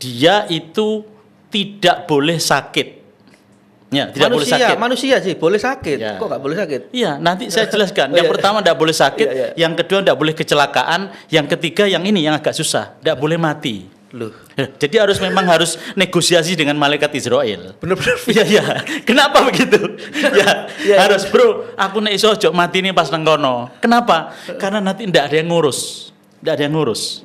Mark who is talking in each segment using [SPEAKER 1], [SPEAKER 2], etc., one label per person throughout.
[SPEAKER 1] dia itu tidak boleh sakit. Ya, tidak boleh sakit.
[SPEAKER 2] Manusia sih boleh sakit.
[SPEAKER 1] Ya.
[SPEAKER 2] Kok nggak boleh sakit?
[SPEAKER 1] Iya, nanti saya jelaskan. Yang pertama tidak boleh sakit, yang kedua tidak boleh kecelakaan, yang ketiga yang ini yang agak susah, tidak boleh mati.
[SPEAKER 2] Loh.
[SPEAKER 1] Jadi harus negosiasi dengan malaikat Israel.
[SPEAKER 2] Bener-bener.
[SPEAKER 1] Iya, iya. Kenapa begitu? Ya, harus bro. Aku nek iso ojo mati nih pas nang kono. Kenapa? Karena nanti ndak ada yang ngurus. Ndak ada yang ngurus.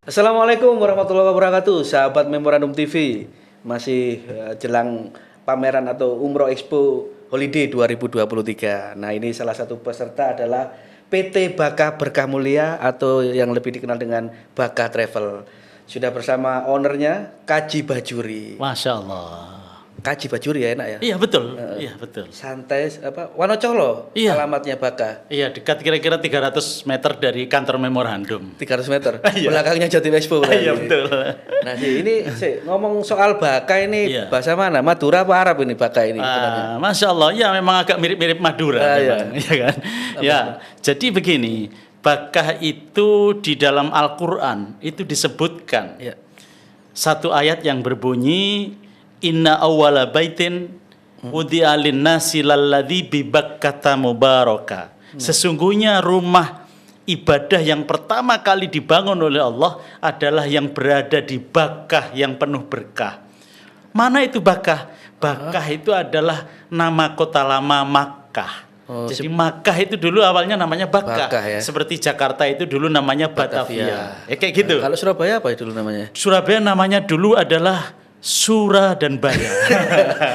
[SPEAKER 2] Assalamualaikum warahmatullahi wabarakatuh, sahabat Memorandum TV. Masih jelang pameran atau Umroh Expo Holiday 2023. Nah, ini salah satu peserta adalah PT Baka Berkah Mulia atau yang lebih dikenal dengan Baka Travel. Sudah bersama ownernya Kaji Bajuri.
[SPEAKER 1] Masya Allah.
[SPEAKER 2] Kaji Bajuri ya enak ya?
[SPEAKER 1] Iya betul. Iya betul.
[SPEAKER 2] Santai apa? Wonocolo.
[SPEAKER 1] Iya.
[SPEAKER 2] Alamatnya Baka.
[SPEAKER 1] Iya, dekat kira-kira 300 meter dari kantor Memorandum.
[SPEAKER 2] 300 meter.
[SPEAKER 1] Iya.
[SPEAKER 2] Belakangnya Jatim Expo.
[SPEAKER 1] Iya betul.
[SPEAKER 2] Nah, ini ngomong soal Baka ini
[SPEAKER 1] Iya.
[SPEAKER 2] bahasa mana? Madura apa Arab ini Baka ini sebenarnya?
[SPEAKER 1] Masya Allah, ya memang agak mirip-mirip Madura,
[SPEAKER 2] Iya.
[SPEAKER 1] memang, ya kan? Ya, jadi begini, Bakah itu di dalam Al-Quran itu disebutkan
[SPEAKER 2] Iya.
[SPEAKER 1] satu ayat yang berbunyi Inna awwala baitin wudi'a lin-nasi lalladzi bi Bakkata mubaraka. Sesungguhnya rumah ibadah yang pertama kali dibangun oleh Allah adalah yang berada di Bakkah yang penuh berkah. Mana itu Bakkah? Bakkah itu adalah nama kota lama Makkah. Jadi Makkah itu dulu awalnya namanya Bakkah.
[SPEAKER 2] Bakkah, ya.
[SPEAKER 1] Seperti Jakarta itu dulu namanya Batavia. Ya, kayak gitu.
[SPEAKER 2] Kalau Surabaya apa dulu namanya?
[SPEAKER 1] Surabaya namanya dulu adalah Sura dan Baya.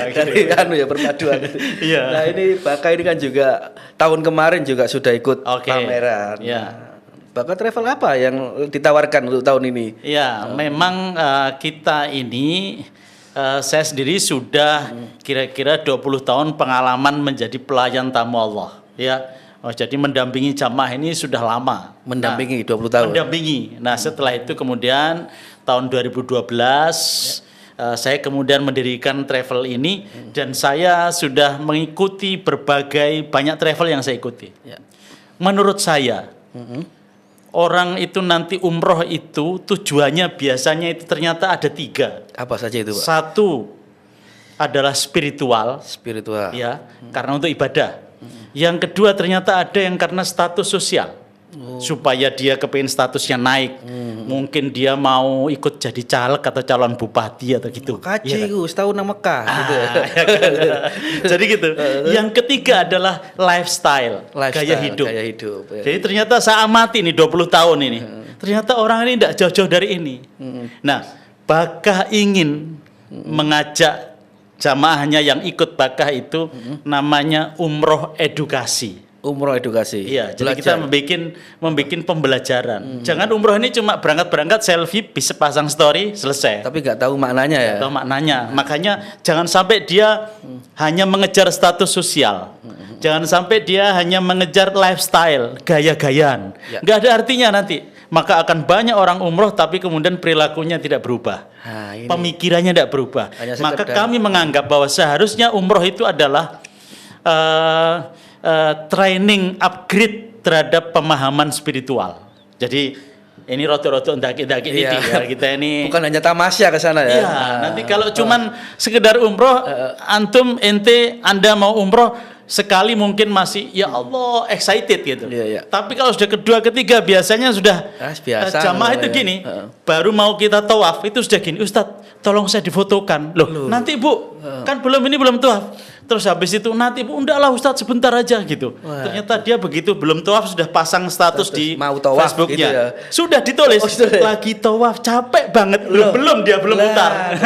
[SPEAKER 2] Dari perpaduan itu.
[SPEAKER 1] Iya.
[SPEAKER 2] Nah, ini Baka ini kan juga tahun kemarin juga sudah ikut
[SPEAKER 1] Oke.
[SPEAKER 2] pameran.
[SPEAKER 1] Iya.
[SPEAKER 2] Baka Travel apa yang ditawarkan untuk tahun ini?
[SPEAKER 1] Ya, memang kita ini saya sendiri sudah kira-kira 20 tahun pengalaman menjadi pelayan tamu Allah, ya. Jadi mendampingi jamaah ini sudah lama.
[SPEAKER 2] Mendampingi 20 tahun.
[SPEAKER 1] Mendampingi. Nah, setelah itu kemudian tahun 2012 saya kemudian mendirikan travel ini dan saya sudah mengikuti berbagai banyak travel yang saya ikuti.
[SPEAKER 2] Ya.
[SPEAKER 1] Menurut saya, orang itu nanti umroh itu tujuannya biasanya itu ternyata ada 3.
[SPEAKER 2] Apa saja itu, Pak?
[SPEAKER 1] Satu adalah spiritual,
[SPEAKER 2] Spiritual.
[SPEAKER 1] ya, karena untuk ibadah. Yang kedua ternyata ada yang karena status sosial. Supaya dia kepingin statusnya naik, mungkin dia mau ikut jadi caleg atau calon bupati atau gitu.
[SPEAKER 2] Kaji setahun nang Mekah gitu ya.
[SPEAKER 1] Ya kan? Jadi gitu. Yang ketiga adalah lifestyle, gaya hidup.
[SPEAKER 2] Gaya hidup. Ya.
[SPEAKER 1] Jadi ternyata saya amati nih 20 tahun ini. Ternyata orang ini tidak jauh-jauh dari ini. Nah, Bakah ingin mengajak jamaahnya yang ikut Bakah itu namanya umroh edukasi.
[SPEAKER 2] Umroh edukasi.
[SPEAKER 1] Iya, jadi kita membuat pembelajaran. Jangan umroh ini cuma berangkat-berangkat selfie, bisa pasang story, selesai.
[SPEAKER 2] Tapi nggak tahu maknanya ya.
[SPEAKER 1] Tahu maknanya. Makanya jangan sampai dia hanya mengejar status sosial. Jangan sampai dia hanya mengejar lifestyle, gaya-gayaan.
[SPEAKER 2] Ya.
[SPEAKER 1] Nggak ada artinya nanti. Maka akan banyak orang umroh tapi kemudian perilakunya tidak berubah.
[SPEAKER 2] Nah, ini.
[SPEAKER 1] Pemikirannya tidak berubah. Maka kami menganggap bahwa seharusnya umroh itu adalah training upgrade terhadap pemahaman spiritual. Jadi ini roto-roto ndaki-ndaki ini ya, kita ini
[SPEAKER 2] bukan hanya tamasya ke sana ya.
[SPEAKER 1] Iya, nanti kalau cuman sekedar umroh antum Anda mau umroh sekali mungkin masih ya Allah excited gitu.
[SPEAKER 2] Iya.
[SPEAKER 1] Tapi kalau sudah kedua ketiga biasanya sudah
[SPEAKER 2] biasa
[SPEAKER 1] jamaah itu gini, baru mau kita tawaf itu sudah gini, Ustadz tolong saya difotokan. Loh, nanti Bu, kan belum tawaf. Terus habis itu nanti Bu, undaklah Ustadz sebentar aja gitu. Ternyata dia begitu belum tawaf sudah pasang status di
[SPEAKER 2] mau tawaf
[SPEAKER 1] Facebooknya.
[SPEAKER 2] gitu ya.
[SPEAKER 1] Sudah ditulis lagi tawaf capek banget. Belum utar.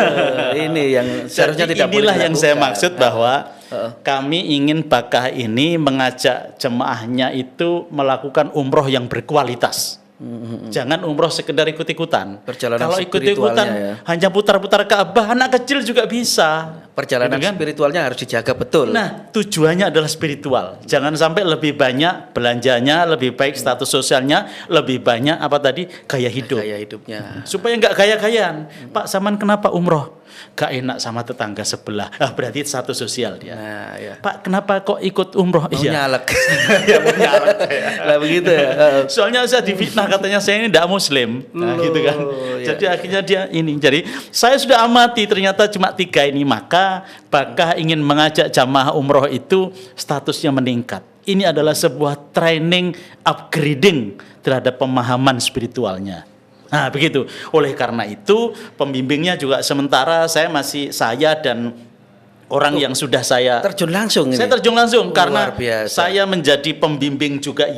[SPEAKER 2] Ini yang seharusnya tidak boleh.
[SPEAKER 1] Inilah yang saya maksud bahwa kami ingin Bakah ini mengajak jemaahnya itu melakukan umroh yang berkualitas. Jangan umroh sekedar ikut-ikutan.
[SPEAKER 2] Perjalanan
[SPEAKER 1] kalau ikut-ikutan
[SPEAKER 2] ya.
[SPEAKER 1] hanya putar-putar Ka'bah, anak kecil juga bisa.
[SPEAKER 2] Perjalanan
[SPEAKER 1] Gitu kan?
[SPEAKER 2] spiritualnya harus dijaga betul.
[SPEAKER 1] Nah, tujuannya adalah spiritual. Jangan sampai lebih banyak belanjanya, lebih baik status sosialnya, lebih banyak apa tadi gaya hidup.
[SPEAKER 2] Gaya hidupnya.
[SPEAKER 1] Supaya nggak gaya-gayaan. Pak Saman kenapa umroh? gak enak sama tetangga sebelah. Berarti satu sosial dia.
[SPEAKER 2] Nah, ya.
[SPEAKER 1] Pak, kenapa kok ikut umroh?
[SPEAKER 2] Mau nyalek.
[SPEAKER 1] Ya, mau nyalek saya.
[SPEAKER 2] Lah begitu ya.
[SPEAKER 1] Soalnya saya difitnah katanya saya ini tidak muslim. Nah,
[SPEAKER 2] Loh,
[SPEAKER 1] gitu kan.
[SPEAKER 2] ya.
[SPEAKER 1] Jadi akhirnya dia ini. Jadi saya sudah amati ternyata cuma 3 ini, maka Bakah ingin mengajak jamaah umroh itu statusnya meningkat. Ini adalah sebuah training upgrading terhadap pemahaman spiritualnya. Nah, begitu. Oleh karena itu, pembimbingnya juga sementara saya dan orang yang sudah saya
[SPEAKER 2] Terjun langsung ini.
[SPEAKER 1] saya terjun langsung karena
[SPEAKER 2] biasa.
[SPEAKER 1] saya menjadi pembimbing juga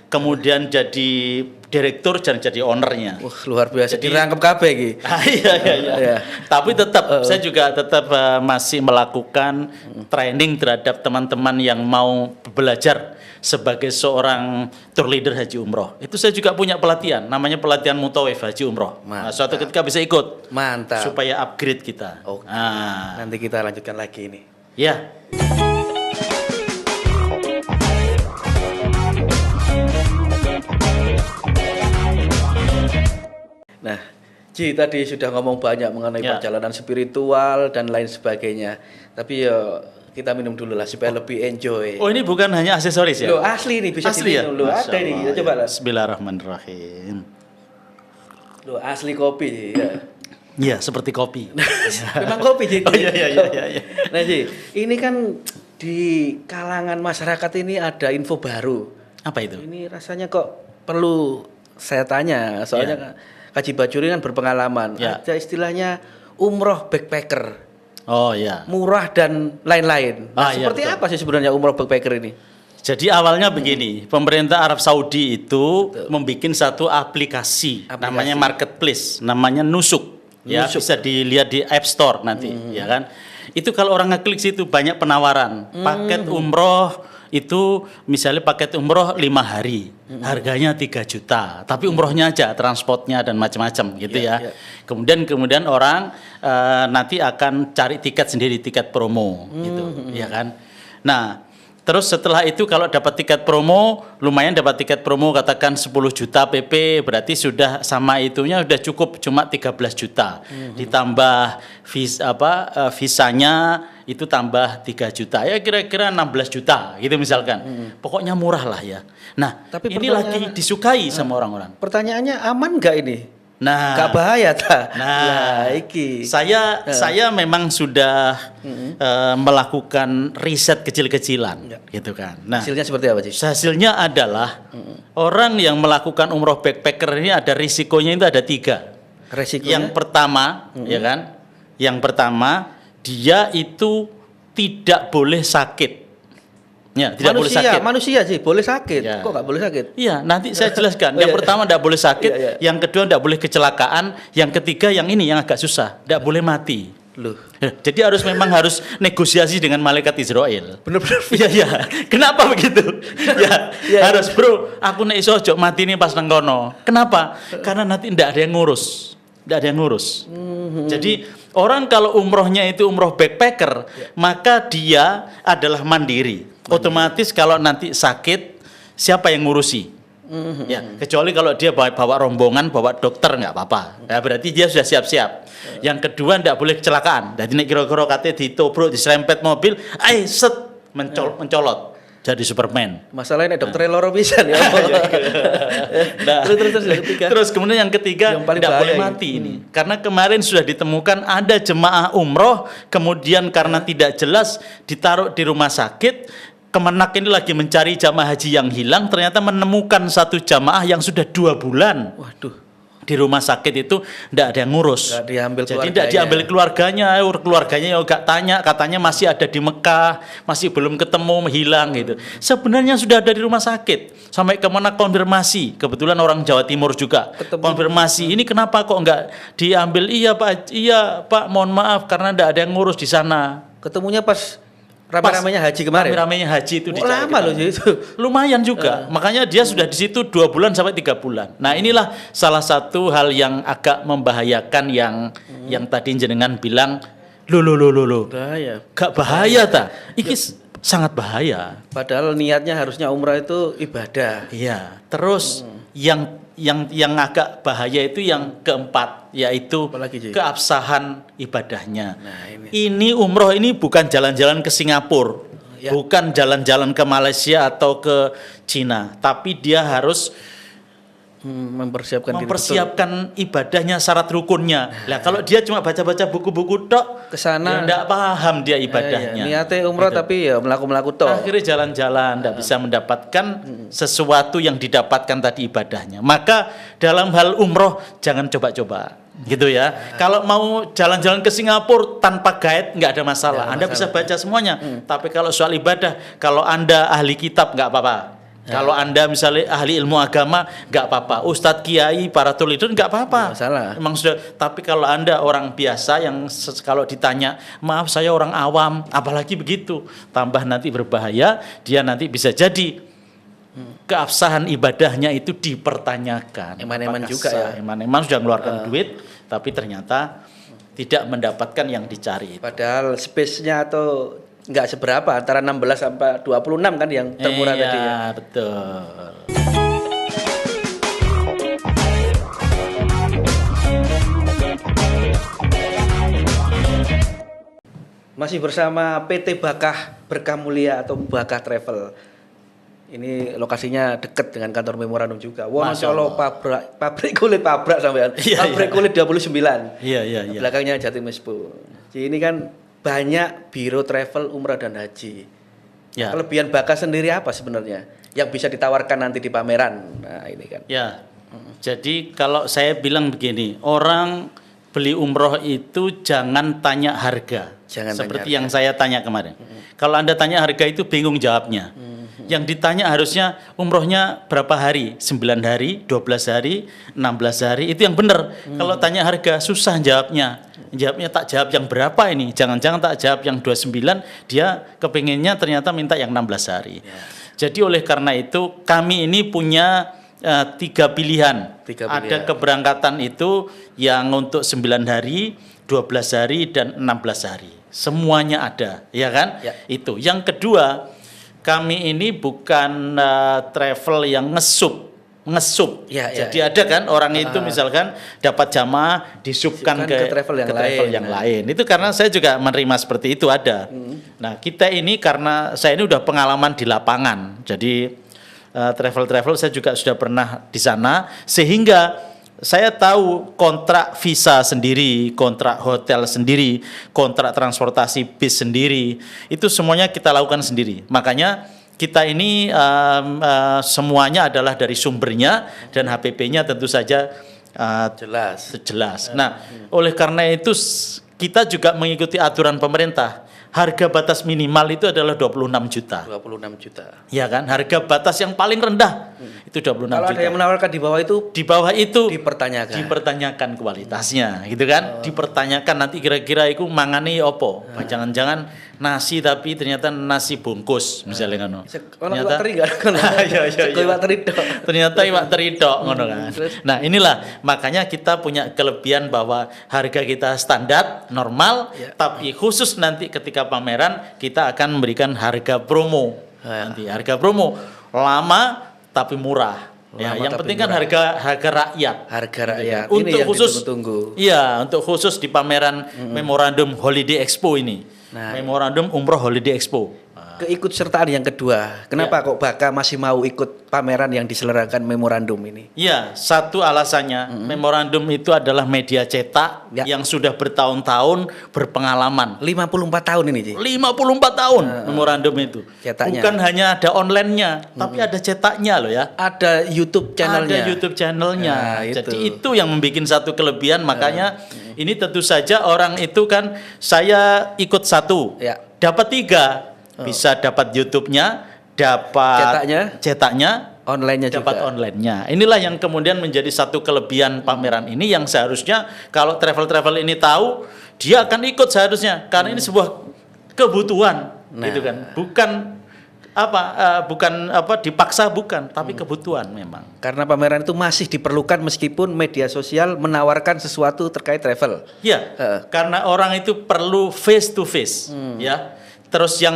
[SPEAKER 1] kemudian jadi direktur dan jadi ownernya.
[SPEAKER 2] Luar biasa.
[SPEAKER 1] Jadi-
[SPEAKER 2] Dirangkep kabeh iki.
[SPEAKER 1] Iya.
[SPEAKER 2] Iya.
[SPEAKER 1] Tapi tetap saya juga tetap masih melakukan training terhadap teman-teman yang mau belajar sebagai seorang tour leader haji umroh. Itu saya juga punya pelatihan, namanya pelatihan mutawif haji umroh. Nah, suatu ketika bisa ikut
[SPEAKER 2] Mantap.
[SPEAKER 1] supaya upgrade kita.
[SPEAKER 2] Oke.
[SPEAKER 1] Nah,
[SPEAKER 2] Nanti kita lanjutkan lagi ini.
[SPEAKER 1] ya.
[SPEAKER 2] Nah, Ji tadi sudah ngomong banyak mengenai
[SPEAKER 1] Ya.
[SPEAKER 2] perjalanan spiritual dan lain sebagainya. Tapi ya kita minum dulu lah supaya lebih enjoy.
[SPEAKER 1] Oh, ini bukan hanya aksesoris ya?
[SPEAKER 2] Loh, asli nih bisa
[SPEAKER 1] Asli ya?
[SPEAKER 2] diminum. Loh,
[SPEAKER 1] Masya
[SPEAKER 2] ada nih.
[SPEAKER 1] Allah,
[SPEAKER 2] Kita coba
[SPEAKER 1] ya.
[SPEAKER 2] lah.
[SPEAKER 1] Bismillahirrahmanirrahim.
[SPEAKER 2] Loh, asli kopi ya.
[SPEAKER 1] Iya, seperti kopi.
[SPEAKER 2] Memang kopi Ji.
[SPEAKER 1] Oh, iya.
[SPEAKER 2] Nah, Ji, ini kan di kalangan masyarakat ini ada info baru.
[SPEAKER 1] Apa itu?
[SPEAKER 2] Ini rasanya kok perlu saya tanya, soalnya Kaji Bajuri kan berpengalaman.
[SPEAKER 1] Ya.
[SPEAKER 2] Ada istilahnya umroh backpacker,
[SPEAKER 1] Oh ya.
[SPEAKER 2] murah dan lain-lain. Nah,
[SPEAKER 1] Iya,
[SPEAKER 2] seperti
[SPEAKER 1] betul.
[SPEAKER 2] apa sih sebenarnya umroh backpacker ini?
[SPEAKER 1] Jadi awalnya begini, pemerintah Arab Saudi itu membuat satu aplikasi, namanya marketplace, namanya Nusuk. Ya,
[SPEAKER 2] Nusuk.
[SPEAKER 1] bisa dilihat di App Store nanti, ya kan? Itu kalau orang ngeklik situ banyak penawaran. Paket umroh itu misalnya paket umroh 5 hari, harganya 3 juta, tapi umrohnya aja, transportnya dan macam-macam gitu ya. Kemudian orang nanti akan cari tiket sendiri, tiket promo gitu, ya kan? Nah, terus setelah itu kalau dapat tiket promo, lumayan dapat tiket promo katakan 10 juta PP, berarti sudah sama itunya sudah cukup cuma 13 juta. Ditambah visanya itu tambah 3 juta. Ya kira-kira 16 juta gitu misalkan. Pokoknya murah lah ya. Nah,
[SPEAKER 2] Tapi
[SPEAKER 1] ini lagi disukai sama orang-orang.
[SPEAKER 2] Pertanyaannya aman nggak ini?
[SPEAKER 1] Nah,
[SPEAKER 2] Gak bahaya ta?
[SPEAKER 1] Nah,
[SPEAKER 2] iki.
[SPEAKER 1] saya memang sudah melakukan riset kecil-kecilan, gitu kan. Nah,
[SPEAKER 2] Hasilnya seperti apa sih?
[SPEAKER 1] hasilnya adalah orang yang melakukan umroh backpacker ini ada risikonya itu ada 3.
[SPEAKER 2] Resikonya?
[SPEAKER 1] Yang pertama, ya kan? Yang pertama, dia itu tidak boleh sakit. Ya, tidak boleh sakit.
[SPEAKER 2] Manusia sih boleh sakit.
[SPEAKER 1] Ya.
[SPEAKER 2] Kok nggak boleh sakit?
[SPEAKER 1] Iya, nanti saya jelaskan.
[SPEAKER 2] Oh,
[SPEAKER 1] Yang
[SPEAKER 2] iya.
[SPEAKER 1] pertama tidak boleh sakit,
[SPEAKER 2] Iya.
[SPEAKER 1] yang kedua tidak boleh kecelakaan, yang ketiga yang ini yang agak susah, tidak boleh mati.
[SPEAKER 2] Loh.
[SPEAKER 1] Jadi harus negosiasi dengan malaikat Israel.
[SPEAKER 2] Bener-bener.
[SPEAKER 1] Iya. Kenapa begitu? Ya,
[SPEAKER 2] Iya.
[SPEAKER 1] harus bro. Aku nek iso ojo mati nih pas nang kono. Kenapa? Karena nanti ndak ada yang ngurus. Ndak ada yang ngurus. Jadi orang kalau umrohnya itu umroh backpacker, maka dia adalah mandiri. Otomatis kalau nanti sakit, siapa yang ngurusi? Ya, kecuali kalau dia bawa rombongan, bawa dokter nggak apa-apa. Ya, berarti dia sudah siap-siap. Yang kedua ndak boleh kecelakaan. Jadi nek kira-kira kate ditobruk, diserempet mobil, set mencolot jadi Superman.
[SPEAKER 2] Masalahnya dokter loro pisan ya.
[SPEAKER 1] Nah,
[SPEAKER 2] terus yang ketiga.
[SPEAKER 1] Terus kemudian yang ketiga
[SPEAKER 2] Yang paling
[SPEAKER 1] tidak
[SPEAKER 2] bahaya
[SPEAKER 1] boleh
[SPEAKER 2] ini.
[SPEAKER 1] mati ini. Karena kemarin sudah ditemukan ada jemaah umroh, kemudian karena tidak jelas ditaruh di rumah sakit. Kemenak ini lagi mencari jamaah haji yang hilang, ternyata menemukan satu jamaah yang sudah 2 bulan
[SPEAKER 2] Waduh.
[SPEAKER 1] di rumah sakit itu tidak ada yang ngurus.
[SPEAKER 2] Nggak diambil
[SPEAKER 1] Jadi tidak
[SPEAKER 2] keluarganya.
[SPEAKER 1] diambil keluarganya ya gak tanya, katanya masih ada di Mekah, masih belum ketemu, hilang gitu. Sebenarnya sudah ada di rumah sakit. Sampai Kemenak konfirmasi, kebetulan orang Jawa Timur juga.
[SPEAKER 2] Ketemu.
[SPEAKER 1] Konfirmasi, ini kenapa kok nggak diambil? Iya Pak, mohon maaf karena tidak ada yang ngurus di sana.
[SPEAKER 2] Ketemunya pas rame-ramenya haji kemarin.
[SPEAKER 1] Rame-ramenya haji itu
[SPEAKER 2] Oh,
[SPEAKER 1] dicari
[SPEAKER 2] lama loh
[SPEAKER 1] ketemu.
[SPEAKER 2] itu.
[SPEAKER 1] Lumayan juga. Makanya dia sudah di situ 2 bulan sampai 3 bulan. Nah, inilah salah satu hal yang agak membahayakan yang tadi jenengan bilang loh.
[SPEAKER 2] Bahaya.
[SPEAKER 1] Gak bahaya ta? Iki sangat bahaya.
[SPEAKER 2] Padahal niatnya harusnya umrah itu ibadah.
[SPEAKER 1] Iya. Terus yang yang agak bahaya itu yang keempat, yaitu
[SPEAKER 2] Apalagi, Ji?
[SPEAKER 1] keabsahan ibadahnya.
[SPEAKER 2] Nah,
[SPEAKER 1] Ini umroh ini bukan jalan-jalan ke Singapura,
[SPEAKER 2] Ya.
[SPEAKER 1] bukan jalan-jalan ke Malaysia atau ke Cina, tapi dia harus
[SPEAKER 2] mempersiapkan diri betul.
[SPEAKER 1] mempersiapkan ibadahnya, syarat rukunnya. Lah kalau dia cuma baca-baca buku-buku tok,
[SPEAKER 2] Ke sana.
[SPEAKER 1] ya enggak paham dia ibadahnya.
[SPEAKER 2] Niatnya umroh
[SPEAKER 1] Gitu.
[SPEAKER 2] tapi ya melaku-melaku toh.
[SPEAKER 1] Akhirnya jalan-jalan, tidak bisa mendapatkan sesuatu yang didapatkan tadi ibadahnya. Maka dalam hal umroh jangan coba-coba, gitu ya. Kalau mau jalan-jalan ke Singapura tanpa guide nggak ada masalah.
[SPEAKER 2] Nggak ada
[SPEAKER 1] Anda bisa
[SPEAKER 2] masalah.
[SPEAKER 1] baca semuanya. Tapi kalau soal ibadah, kalau Anda ahli kitab nggak apa-apa. Kalau Anda misalnya ahli ilmu agama nggak apa-apa. Ustadz Kiai para tulidun nggak apa-apa.
[SPEAKER 2] Nggak masalah.
[SPEAKER 1] Emang sudah. Tapi kalau Anda orang biasa yang kalau ditanya, maaf saya orang awam, apalagi begitu, tambah nanti berbahaya, dia nanti bisa jadi keabsahan ibadahnya itu dipertanyakan.
[SPEAKER 2] Eman-eman
[SPEAKER 1] Apakah
[SPEAKER 2] juga
[SPEAKER 1] sah?
[SPEAKER 2] ya.
[SPEAKER 1] Eman-eman sudah mengeluarkan duit, tapi ternyata tidak mendapatkan yang dicari.
[SPEAKER 2] Padahal space-nya atau nggak seberapa antara 16 sampai 26 kan yang termurah
[SPEAKER 1] Iya,
[SPEAKER 2] tadi ya.
[SPEAKER 1] betul.
[SPEAKER 2] Masih bersama PT Bakah Berkah Mulia atau Bakah Travel. Ini lokasinya dekat dengan kantor memorandum juga. Wonosobo pabrik kulit pabrik sampean.
[SPEAKER 1] Iya,
[SPEAKER 2] Pabrik
[SPEAKER 1] iya.
[SPEAKER 2] kulit 29.
[SPEAKER 1] Iya, iya, iya.
[SPEAKER 2] Belakangnya Jatim Expo. Jadi ini kan banyak biro travel umrah dan haji.
[SPEAKER 1] Ya.
[SPEAKER 2] Kelebihan Bakah sendiri apa sebenarnya yang bisa ditawarkan nanti di pameran? Nah, ini kan.
[SPEAKER 1] Ya, jadi kalau saya bilang begini, orang beli umroh itu jangan tanya harga.
[SPEAKER 2] Jangan
[SPEAKER 1] Seperti
[SPEAKER 2] tanya
[SPEAKER 1] yang saya tanya kemarin. Kalau Anda tanya harga itu bingung jawabnya. Yang ditanya harusnya umrohnya berapa hari? 9 hari, 12 hari, 16 hari, itu yang benar. Kalau tanya harga susah jawabnya. Jawabnya tak jawab yang berapa ini? Jangan-jangan tak jawab yang 29, dia kepinginnya ternyata minta yang 16 hari. Jadi oleh karena itu kami ini punya 3 pilihan.
[SPEAKER 2] Tiga
[SPEAKER 1] Ada
[SPEAKER 2] pilihan.
[SPEAKER 1] keberangkatan itu yang untuk 9 hari, 12 hari, dan 16 hari. Semuanya ada, ya kan?
[SPEAKER 2] Ya.
[SPEAKER 1] Itu. Yang kedua, kami ini bukan travel yang ngesup.
[SPEAKER 2] Ya, ya,
[SPEAKER 1] Jadi ada kan orang itu misalkan dapat jamaah disupkan
[SPEAKER 2] Disupkan ke travel yang lain.
[SPEAKER 1] yang lain. Itu karena saya juga menerima seperti itu ada. Nah, kita ini karena saya ini udah pengalaman di lapangan. Jadi travel saya juga sudah pernah di sana sehingga saya tahu kontrak visa sendiri, kontrak hotel sendiri, kontrak transportasi bis sendiri, itu semuanya kita lakukan sendiri. Makanya kita ini semuanya adalah dari sumbernya dan HPP-nya tentu saja jelas. Nah, oleh karena itu kita juga mengikuti aturan pemerintah. Harga batas minimal itu adalah 26 juta.
[SPEAKER 2] 26 juta.
[SPEAKER 1] Ya kan? Harga batas yang paling rendah itu 26
[SPEAKER 2] Kalau
[SPEAKER 1] juta.
[SPEAKER 2] ada yang menawarkan di bawah itu
[SPEAKER 1] Di bawah itu
[SPEAKER 2] dipertanyakan.
[SPEAKER 1] kualitasnya, gitu kan? Dipertanyakan nanti kira-kira itu mangane opo. Jangan-jangan nasi tapi ternyata nasi bungkus misalnya kan.
[SPEAKER 2] Ono iwak teri enggak?
[SPEAKER 1] Iya, iya,
[SPEAKER 2] Sego
[SPEAKER 1] iya.
[SPEAKER 2] iwak teri tok.
[SPEAKER 1] Ternyata iwak teri tok ngono kan. Nah, inilah makanya kita punya kelebihan bahwa harga kita standar normal, tapi khusus nanti ketika pameran kita akan memberikan harga promo. Nanti harga promo lama tapi murah. Ya,
[SPEAKER 2] Lama
[SPEAKER 1] yang
[SPEAKER 2] tapi
[SPEAKER 1] penting kan
[SPEAKER 2] murah.
[SPEAKER 1] harga rakyat.
[SPEAKER 2] Harga rakyat. Ini
[SPEAKER 1] Untuk
[SPEAKER 2] yang
[SPEAKER 1] khusus
[SPEAKER 2] ditunggu-tunggu.
[SPEAKER 1] Iya, untuk khusus di pameran Memorandum Holiday Expo ini.
[SPEAKER 2] Nah,
[SPEAKER 1] Memorandum Umroh Holiday Expo.
[SPEAKER 2] keikutsertaan yang kedua. Kenapa kok Bakah masih mau ikut pameran yang diselenggarakan memorandum ini?
[SPEAKER 1] Iya, satu alasannya memorandum itu adalah media cetak
[SPEAKER 2] Ya.
[SPEAKER 1] yang sudah bertahun-tahun berpengalaman.
[SPEAKER 2] 54 tahun ini, Ci.
[SPEAKER 1] 54 tahun memorandum itu.
[SPEAKER 2] Cetaknya.
[SPEAKER 1] Bukan hanya ada online-nya, tapi ada cetaknya loh ya.
[SPEAKER 2] Ada YouTube channelnya.
[SPEAKER 1] Ada YouTube channelnya.
[SPEAKER 2] Nah, itu.
[SPEAKER 1] Jadi itu yang membuat satu kelebihan. Makanya ini tentu saja orang itu kan saya ikut satu,
[SPEAKER 2] Ya.
[SPEAKER 1] dapat 3, bisa dapat YouTube-nya, dapat cetaknya,
[SPEAKER 2] Online-nya
[SPEAKER 1] dapat
[SPEAKER 2] juga.
[SPEAKER 1] online-nya. Inilah yang kemudian menjadi satu kelebihan pameran ini yang seharusnya kalau travel-travel ini tahu, dia akan ikut seharusnya karena ini sebuah kebutuhan,
[SPEAKER 2] Nah.
[SPEAKER 1] gitu kan. Bukan dipaksa bukan, tapi kebutuhan memang.
[SPEAKER 2] Karena pameran itu masih diperlukan meskipun media sosial menawarkan sesuatu terkait travel.
[SPEAKER 1] Ya, karena orang itu perlu face to face, ya. Terus yang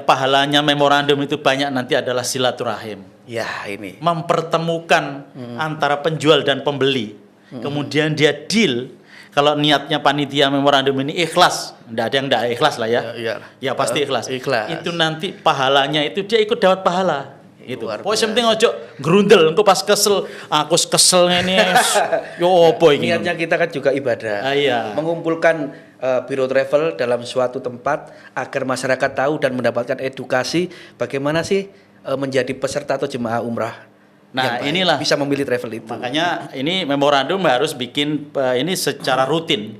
[SPEAKER 1] pahalanya memorandum itu banyak nanti adalah silaturahim.
[SPEAKER 2] Ya, ini.
[SPEAKER 1] mempertemukan antara penjual dan pembeli. Kemudian dia deal. Kalau niatnya panitia memorandum ini ikhlas, enggak ada yang enggak ikhlas lah ya.
[SPEAKER 2] Iya.
[SPEAKER 1] Ya pasti ikhlas.
[SPEAKER 2] Ikhlas.
[SPEAKER 1] Itu nanti pahalanya itu dia ikut dapat pahala. Itu.
[SPEAKER 2] Luar
[SPEAKER 1] Pokoknya penting ojo grundel engko pas kesel, aku kesel ini. Yo opo iki.
[SPEAKER 2] Niatnya kita kan juga ibadah.
[SPEAKER 1] Iya.
[SPEAKER 2] Mengumpulkan biro travel dalam suatu tempat agar masyarakat tahu dan mendapatkan edukasi bagaimana sih menjadi peserta atau jemaah umrah.
[SPEAKER 1] Nah,
[SPEAKER 2] yang baik.
[SPEAKER 1] inilah.
[SPEAKER 2] Bisa memilih travel itu.
[SPEAKER 1] Makanya ini memorandum harus bikin ini secara rutin.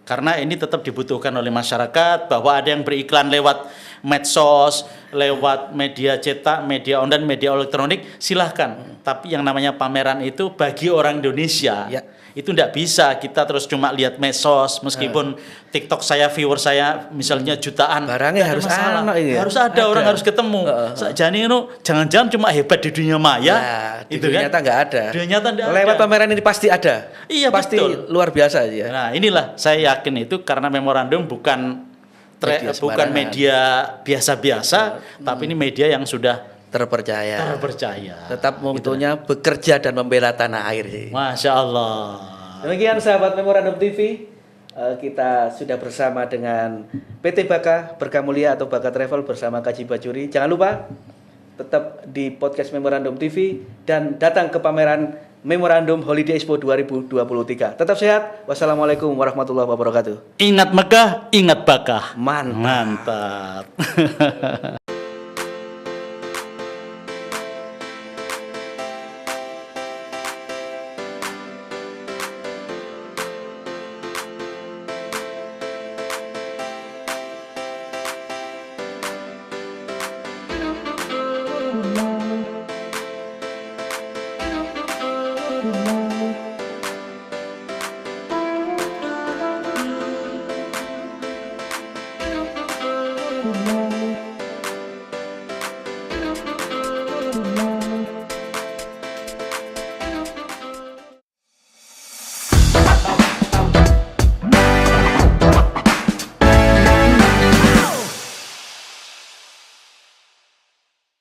[SPEAKER 1] Karena ini tetap dibutuhkan oleh masyarakat, bahwa ada yang beriklan lewat medsos, lewat media cetak, media online, media elektronik, silahkan. Tapi yang namanya pameran itu bagi orang Indonesia,
[SPEAKER 2] Ya.
[SPEAKER 1] itu tidak bisa kita terus cuma lihat medsos, meskipun TikTok saya, viewer saya misalnya jutaan.
[SPEAKER 2] Barangnya
[SPEAKER 1] nggak ada
[SPEAKER 2] harus
[SPEAKER 1] masalah.
[SPEAKER 2] ada ini ya.
[SPEAKER 1] Harus ada, orang harus ketemu. Jadi jangan-jangan cuma hebat di dunia maya,
[SPEAKER 2] Nah, di
[SPEAKER 1] itu
[SPEAKER 2] dunia
[SPEAKER 1] kan?
[SPEAKER 2] nyata nggak ada.
[SPEAKER 1] Dunia nyata nggak
[SPEAKER 2] Lewat
[SPEAKER 1] ada.
[SPEAKER 2] pameran ini pasti ada.
[SPEAKER 1] Iya,
[SPEAKER 2] pasti
[SPEAKER 1] betul.
[SPEAKER 2] luar biasa ya.
[SPEAKER 1] Nah, inilah saya yakin itu karena memorandum bukan
[SPEAKER 2] Media
[SPEAKER 1] bukan
[SPEAKER 2] sembarangan.
[SPEAKER 1] media biasa-biasa, tapi ini media yang sudah
[SPEAKER 2] Terpercaya.
[SPEAKER 1] terpercaya.
[SPEAKER 2] Tetap motonya bekerja dan membela tanah air sih.
[SPEAKER 1] Masya Allah.
[SPEAKER 2] Demikian sahabat Memorandum TV, kita sudah bersama dengan PT Baka Berkah Mulia atau Baka Travel bersama Kaji Bajuri. Jangan lupa tetap di podcast Memorandum TV dan datang ke pameran Memorandum Holiday Expo 2023. Tetap sehat. Wassalamualaikum warahmatullahi wabarakatuh.
[SPEAKER 1] Ingat Mekah, ingat Bakah.
[SPEAKER 2] Mantap.
[SPEAKER 1] Mantap.